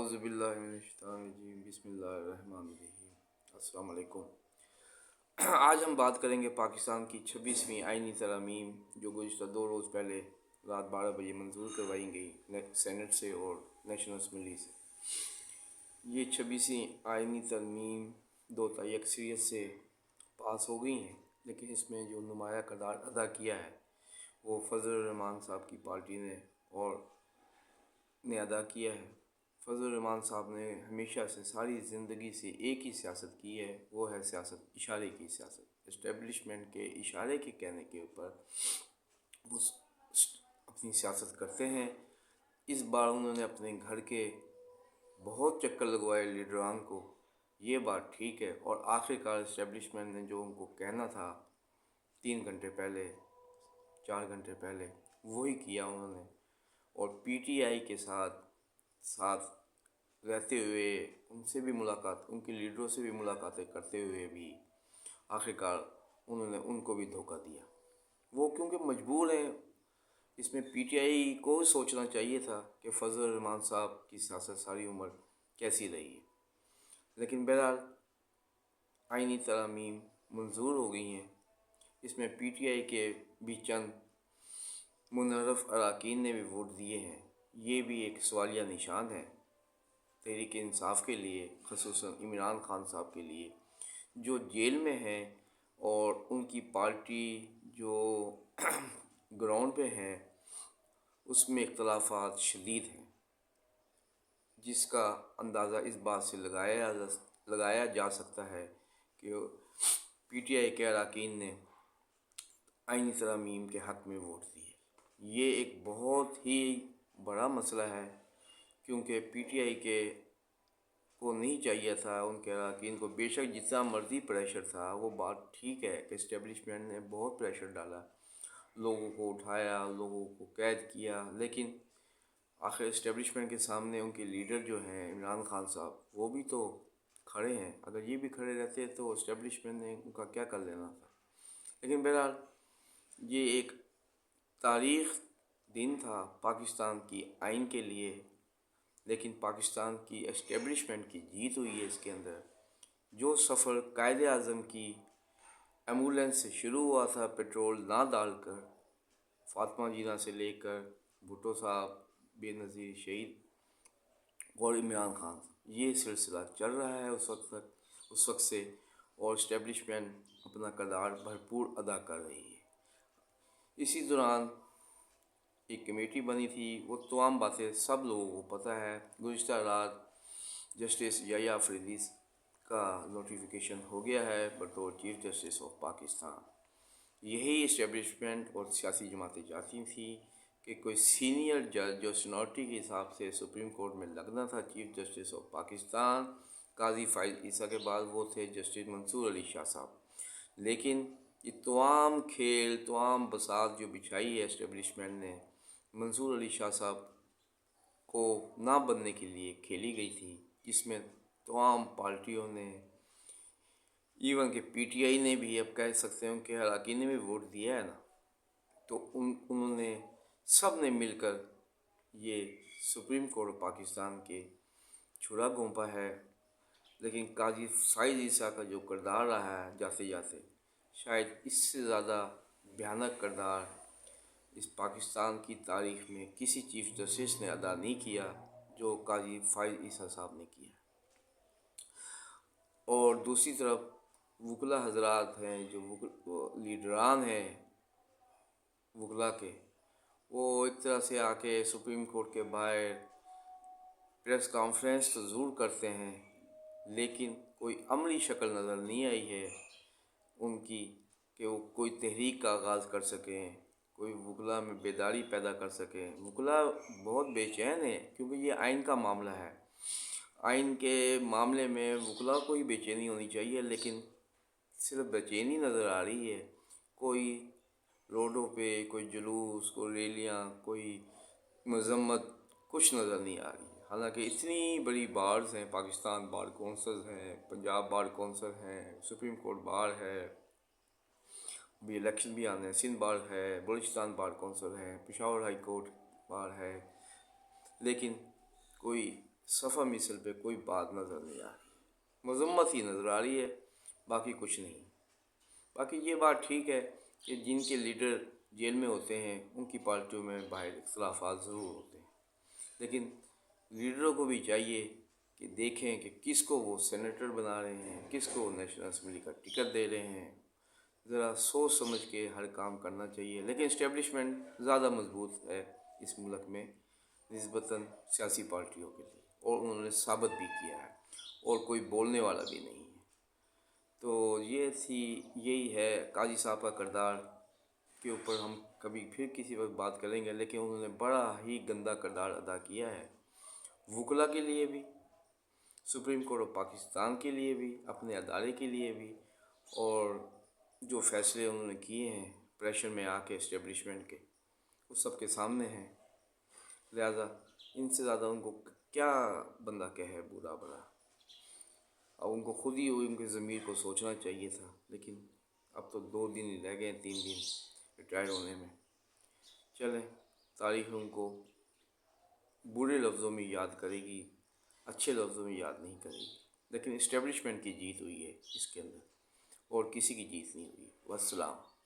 अऊज़ु बिल्लाहि मिनश शैतानिर रजीम बिस्मिल्लाहिर रहमानिर रहीम। अस्सलाम वालेकुम। आज हम बात करेंगे पाकिस्तान की 26वीं आईनी तरमीम जो गुज़िश्ता 2 रोज़ पहले रात 12 बजे मंजूर करवाई गई सेनेट से और नेशनल असम्बली से। ये 26वीं आईनी तरमीम दो तिहाई अक्सरियत से पास हो गई हैं, लेकिन इसमें जो नुमाया किरदार अदा किया है वो फजल रहमान साहब की पार्टी ने अदा किया है। फजल रहमान साहब ने हमेशा से सारी ज़िंदगी से एक ही सियासत की है, वो है सियासत इशारे की सियासत। इस्टेब्लिशमेंट के इशारे के कहने के ऊपर वो अपनी सियासत करते हैं। इस बार उन्होंने अपने घर के बहुत चक्कर लगवाए लीडरान को, ये बात ठीक है। और आखिरकार इस्टेब्लिशमेंट ने जो उनको कहना था 3 घंटे पहले 4 घंटे पहले वही किया उन्होंने। और पीटीआई के साथ रहते हुए उनसे भी मुलाकात, उनके लीडरों से भी मुलाकातें करते हुए भी आखिरकार उन्होंने उनको भी धोखा दिया। वो क्योंकि मजबूर हैं, इसमें पीटीआई को सोचना चाहिए था कि फजल रहमान साहब की सियासत सारी उम्र कैसी रही है। लेकिन बहरहाल आईनी तरमीम मंजूर हो गई हैं। इसमें पीटीआई के भी चंद मुनर्रफ अरकान ने भी वोट दिए हैं। ये भी एक सवालिया निशान है तहरीक इंसाफ के लिए, ख़ुसूसन इमरान खान साहब के लिए जो जेल में हैं और उनकी पार्टी जो ग्राउंड पे है उसमें इख्तलाफात शदीद हैं, जिसका अंदाज़ा इस बात से लगाया जा सकता है कि पीटीआई के अरकान ने आईनी तरमीम के हक़ में वोट दिए। ये एक बहुत ही बड़ा मसला है, क्योंकि पीटीआई को नहीं चाहिए था, उनके अरकान को बेशक जितना मर्ज़ी प्रेशर था, वो बात ठीक है कि इस्टेब्लिशमेंट ने बहुत प्रेशर डाला, लोगों को उठाया, लोगों को कैद किया, लेकिन आखिर इस्टेब्लिशमेंट के सामने उनके लीडर जो हैं इमरान खान साहब वो भी तो खड़े हैं। अगर ये भी खड़े रहते तो इस्टेब्लिशमेंट ने उनका क्या कर लेना था। लेकिन बहरहाल ये एक तारीख़ दिन था पाकिस्तान की आइन के लिए, लेकिन पाकिस्तान की इस्टेब्लिशमेंट की जीत हुई है। इसके अंदर जो सफ़र कायदे आज़म की एम्बुलेंस से शुरू हुआ था पेट्रोल ना डालकर, फातिमा जीना से लेकर भुट्टो साहब, बेनज़ीर शहीद और इमरान खान, ये सिलसिला चल रहा है उस वक्त से, और इस्टेब्लिशमेंट अपना किरदार भरपूर अदा कर रही है। इसी दौरान एक कमेटी बनी थी, वो तमाम बातें सब लोगों को पता है। गुज़िश्ता रात जस्टिस याह्या अफरीदी का नोटिफिकेशन हो गया है बतौर चीफ जस्टिस ऑफ पाकिस्तान। यही इस्टेब्लिशमेंट और सियासी जमातें चाहती थी कि कोई सीनियर जज जो सीनियरिटी के हिसाब से सुप्रीम कोर्ट में लगना था चीफ जस्टिस ऑफ पाकिस्तान, काजी फ़ाइज़ ईसा के बाद वो थे जस्टिस मंसूर अली शाह साहब। लेकिन ये तमाम खेल, तमाम बसात जो बिछाई है इस्टेब्लिशमेंट ने मंसूर अली शाह साहब को ना बनने के लिए खेली गई थी, जिसमें तमाम पार्टियों ने, इवन के पीटीआई ने भी, अब कह सकते हैं कि अरकान ने भी वोट दिया है ना, तो उन्होंने सब ने मिलकर ये सुप्रीम कोर्ट पाकिस्तान के छुरा घोंपा है। लेकिन काजी फ़ाइज़ ईसा का जो किरदार रहा है जाते जाते, शायद इससे ज़्यादा भयानक किरदार इस पाकिस्तान की तारीख़ में किसी चीफ जस्टिस ने अदा नहीं किया जो काजी फ़ाइज़ ईसा साहब ने किया। और दूसरी तरफ वकला हजरात हैं, जो लीडरान हैं वकला के, वो एक तरह से आके सुप्रीम कोर्ट के बाहर प्रेस कॉन्फ्रेंस तो ज़रूर करते हैं, लेकिन कोई अमली शक्ल नज़र नहीं आई है उनकी कि वो कोई तहरीक का आगाज़ कर सकें, कोई वकला में बेदारी पैदा कर सकें। वकला बहुत बेचैन है, क्योंकि ये आइन का मामला है। आइन के मामले में वकला को ही बेचैनी होनी चाहिए, लेकिन सिर्फ बेचैनी नज़र आ रही है। कोई रोडों पे कोई जुलूस, कोई रैलियाँ, कोई मजम्मत कुछ नज़र नहीं आ रही है। हालांकि इतनी बड़ी बार्स हैं, पाकिस्तान बार कौंसल हैं, पंजाब बार कौंसल हैं, सुप्रीम कोर्ट बार है, भी इलेक्शन भी आने हैं, सिंध बार है, बलूचिस्तान बार कौंसल है, पेशावर हाई कोर्ट बार है, लेकिन कोई صفا مثل پہ کوئی بات نظر نہیں آ رہی، مذمت ہی نظر آ رہی ہے، باقی کچھ نہیں۔ باقی یہ بات ٹھیک ہے کہ جن کے لیڈر جیل میں ہوتے ہیں ان کی پارٹیوں میں باہر اختلافات ضرور ہوتے ہیں، لیکن لیڈروں کو بھی چاہیے کہ دیکھیں کہ کس کو وہ سینیٹر بنا رہے ہیں، کس کو وہ نیشنل اسمبلی کا ٹکٹ دے رہے ہیں، ذرا سوچ سمجھ کے ہر کام کرنا چاہیے۔ لیکن اسٹیبلشمنٹ زیادہ مضبوط ہے اس ملک میں نسبتاً سیاسی پارٹیوں کے لیے، اور انہوں نے ثابت بھی کیا ہے، اور کوئی بولنے والا بھی نہیں ہے۔ تو یہی ہے قاضی صاحب کا کردار کے اوپر ہم کبھی پھر کسی وقت بات کریں گے، لیکن انہوں نے بڑا ہی گندا کردار ادا کیا ہے، وکلا کے لیے بھی، سپریم کورٹ آف پاکستان کے لیے بھی، اپنے ادارے کے لیے بھی، اور جو فیصلے انہوں نے کیے ہیں پریشر میں آ کے اسٹیبلشمنٹ کے، وہ سب کے سامنے ہیں۔ لہذا ان سے زیادہ ان کو کیا بندہ کہے برا بھلا، اب ان کو خود ہی ان کے ضمیر کو سوچنا چاہیے تھا، لیکن اب تو 2 دن ہی رہ گئے، 3 دن ریٹائر ہونے میں۔ چلیں، تاریخ ان کو برے لفظوں میں یاد کرے گی، اچھے لفظوں میں یاد نہیں کرے گی، لیکن اسٹیبلشمنٹ کی جیت ہوئی ہے اس کے اندر، اور کسی کی جیت نہیں ہوئی۔ والسلام۔